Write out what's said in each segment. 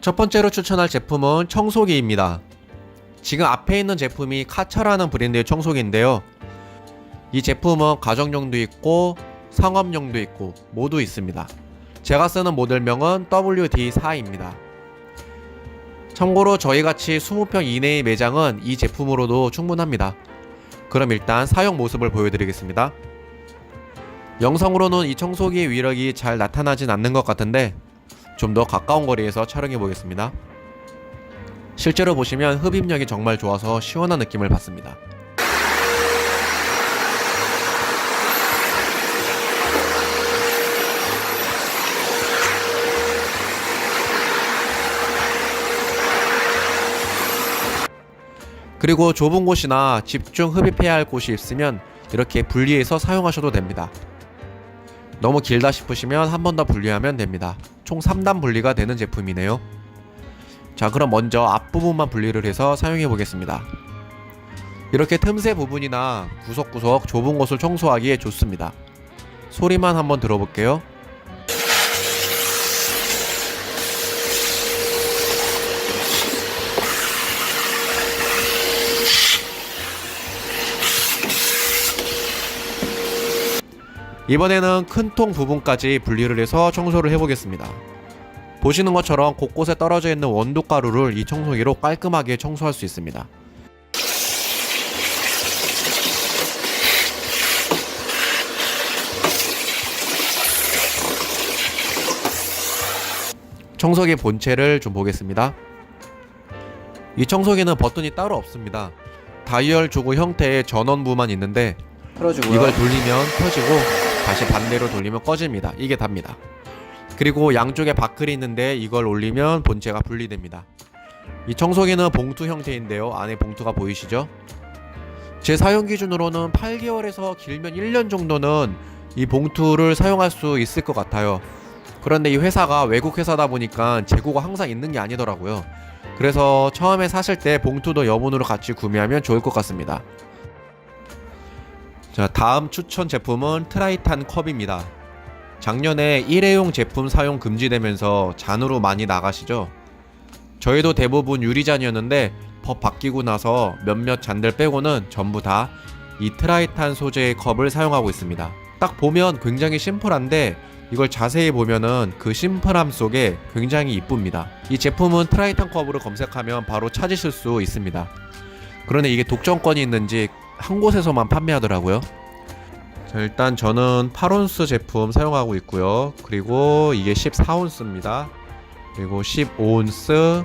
첫 번째로 추천할 제품은 청소기입니다. 지금 앞에 있는 제품이 카차라는 브랜드의 청소기인데요. 이 제품은 가정용도 있고 상업용도 있고 모두 있습니다. 제가 쓰는 모델명은 WD4입니다. 참고로 저희같이 20평 이내의 매장은 이 제품으로도 충분합니다. 그럼 일단 사용 모습을 보여드리겠습니다. 영상으로는 이 청소기의 위력이 잘 나타나진 않는 것 같은데 좀 더 가까운 거리에서 촬영해 보겠습니다. 실제로 보시면 흡입력이 정말 좋아서 시원한 느낌을 받습니다. 그리고 좁은 곳이나 집중 흡입해야 할 곳이 있으면 이렇게 분리해서 사용하셔도 됩니다. 너무 길다 싶으시면 한 번 더 분리하면 됩니다. 총 3단 분리가 되는 제품이네요. 자, 그럼 먼저 앞부분만 분리를 해서 사용해 보겠습니다. 이렇게 틈새 부분이나 구석구석 좁은 곳을 청소하기에 좋습니다. 소리만 한번 들어볼게요. 이번에는 큰 통 부분까지 분리를 해서 청소를 해보겠습니다. 보시는 것처럼 곳곳에 떨어져 있는 원두 가루를 이 청소기로 깔끔하게 청소할 수 있습니다. 청소기 본체를 좀 보겠습니다. 이 청소기는 버튼이 따로 없습니다. 다이얼 조그 형태의 전원부만 있는데 틀어주고요. 이걸 돌리면 켜지고 다시 반대로 돌리면 꺼집니다. 이게 답니다. 그리고 양쪽에 바클이 있는데 이걸 올리면 본체가 분리됩니다. 이 청소기는 봉투 형태인데요. 안에 봉투가 보이시죠? 제 사용 기준으로는 8개월에서 길면 1년 정도는 이 봉투를 사용할 수 있을 것 같아요. 그런데 이 회사가 외국 회사다 보니까 재고가 항상 있는 게 아니더라고요. 그래서 처음에 사실 때 봉투도 여분으로 같이 구매하면 좋을 것 같습니다. 자, 다음 추천 제품은 트라이탄 컵입니다. 작년에 일회용 제품 사용 금지되면서 잔으로 많이 나가시죠? 저희도 대부분 유리잔이었는데 법 바뀌고 나서 몇몇 잔들 빼고는 전부 다 이 트라이탄 소재의 컵을 사용하고 있습니다. 딱 보면 굉장히 심플한데 이걸 자세히 보면은 그 심플함 속에 굉장히 이쁩니다. 이 제품은 트라이탄 컵으로 검색하면 바로 찾으실 수 있습니다. 그런데 이게 독점권이 있는지 한 곳에서만 판매하더라고요. 자, 일단 저는 8온스 제품 사용하고 있고요. 그리고 이게 14온스입니다. 그리고 15온스,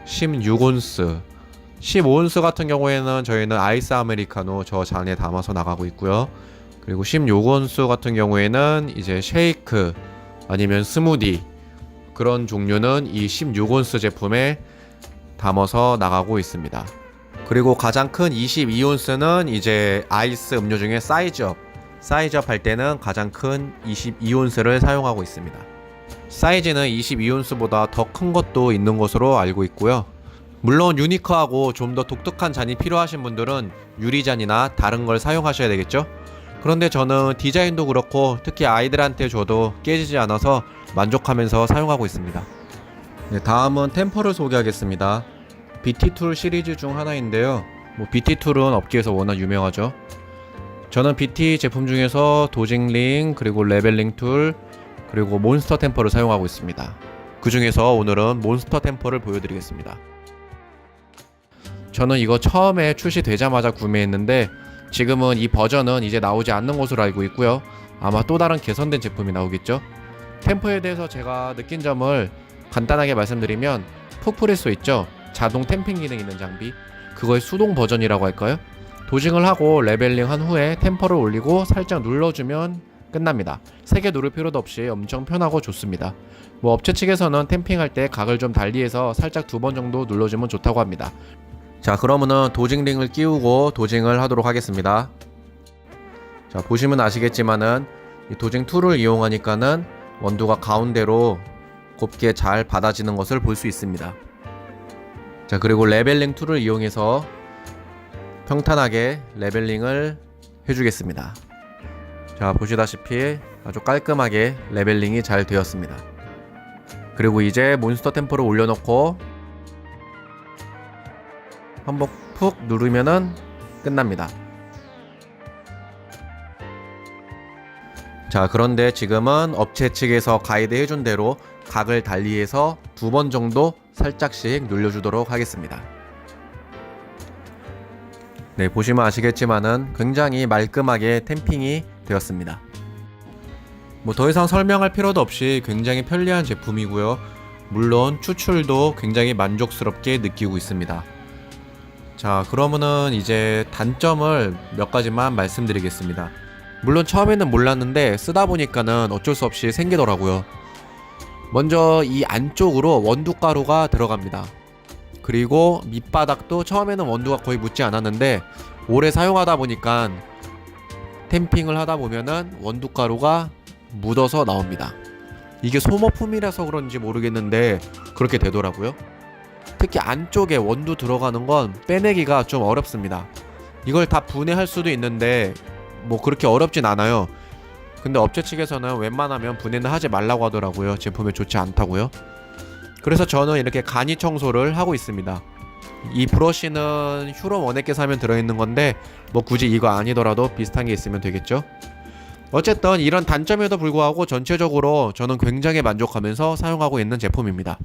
16온스. 15온스 같은 경우에는 저희는 아이스 아메리카노 저 잔에 담아서 나가고 있고요. 그리고 16온스 같은 경우에는 이제 쉐이크 아니면 스무디 그런 종류는 이 16온스 제품에 담아서 나가고 있습니다. 그리고 가장 큰 22온스는 이제 아이스 음료 중에 사이즈업 할 때는 가장 큰 22온스를 사용하고 있습니다. 사이즈는 22온스보다 더 큰 것도 있는 것으로 알고 있고요. 물론 유니크하고 좀 더 독특한 잔이 필요하신 분들은 유리잔이나 다른 걸 사용하셔야 되겠죠? 그런데 저는 디자인도 그렇고 특히 아이들한테 줘도 깨지지 않아서 만족하면서 사용하고 있습니다. 네, 다음은 템퍼를 소개하겠습니다. BT툴 시리즈 중 하나인데요. BT툴은 업계에서 워낙 유명하죠. 저는 BT 제품 중에서 도징링, 그리고 레벨링 툴, 그리고 몬스터 템퍼를 사용하고 있습니다. 그 중에서 오늘은 몬스터 템퍼를 보여드리겠습니다. 저는 이거 처음에 출시되자마자 구매했는데 지금은 이 버전은 이제 나오지 않는 것으로 알고 있고요. 아마 또 다른 개선된 제품이 나오겠죠. 템퍼에 대해서 제가 느낀 점을 간단하게 말씀드리면 푹프레소 있죠? 자동 템핑 기능 있는 장비, 그거의 수동 버전이라고 할까요? 도징을 하고 레벨링 한 후에 템퍼를 올리고 살짝 눌러주면 끝납니다. 세게 누를 필요도 없이 엄청 편하고 좋습니다. 업체 측에서는 템핑할 때 각을 좀 달리해서 살짝 2번 정도 눌러주면 좋다고 합니다. 자, 그러면은 도징링을 끼우고 도징을 하도록 하겠습니다. 자, 보시면 아시겠지만은 이 도징 툴을 이용하니까는 원두가 가운데로 곱게 잘 받아지는 것을 볼 수 있습니다. 자, 그리고 레벨링 툴을 이용해서 평탄하게 레벨링을 해주겠습니다. 자, 보시다시피 아주 깔끔하게 레벨링이 잘 되었습니다. 그리고 이제 몬스터 템포를 올려놓고 한번 푹 누르면은 끝납니다. 자, 그런데 지금은 업체 측에서 가이드 해준 대로 각을 달리해서 2번 정도 살짝씩 눌려주도록 하겠습니다. 네, 보시면 아시겠지만은 굉장히 말끔하게 탬핑이 되었습니다. 뭐 더 이상 설명할 필요도 없이 굉장히 편리한 제품이고요. 물론 추출도 굉장히 만족스럽게 느끼고 있습니다. 자, 그러면은 이제 단점을 몇 가지만 말씀드리겠습니다. 물론 처음에는 몰랐는데 쓰다 보니까는 어쩔 수 없이 생기더라고요. 먼저 이 안쪽으로 원두가루가 들어갑니다. 그리고 밑바닥도 처음에는 원두가 거의 묻지 않았는데 오래 사용하다 보니까 탬핑을 하다 보면은 원두가루가 묻어서 나옵니다. 이게 소모품이라서 그런지 모르겠는데 그렇게 되더라고요. 특히 안쪽에 원두 들어가는 건 빼내기가 좀 어렵습니다. 이걸 다 분해할 수도 있는데 뭐 그렇게 어렵진 않아요. 근데 업체 측에서는 웬만하면 분해는 하지 말라고 하더라고요. 제품에 좋지 않다고요. 그래서 저는 이렇게 간이 청소를 하고 있습니다. 이 브러쉬는 휴롬 원액계 사면 들어있는 건데 뭐 굳이 이거 아니더라도 비슷한 게 있으면 되겠죠. 어쨌든 이런 단점에도 불구하고 전체적으로 저는 굉장히 만족하면서 사용하고 있는 제품입니다.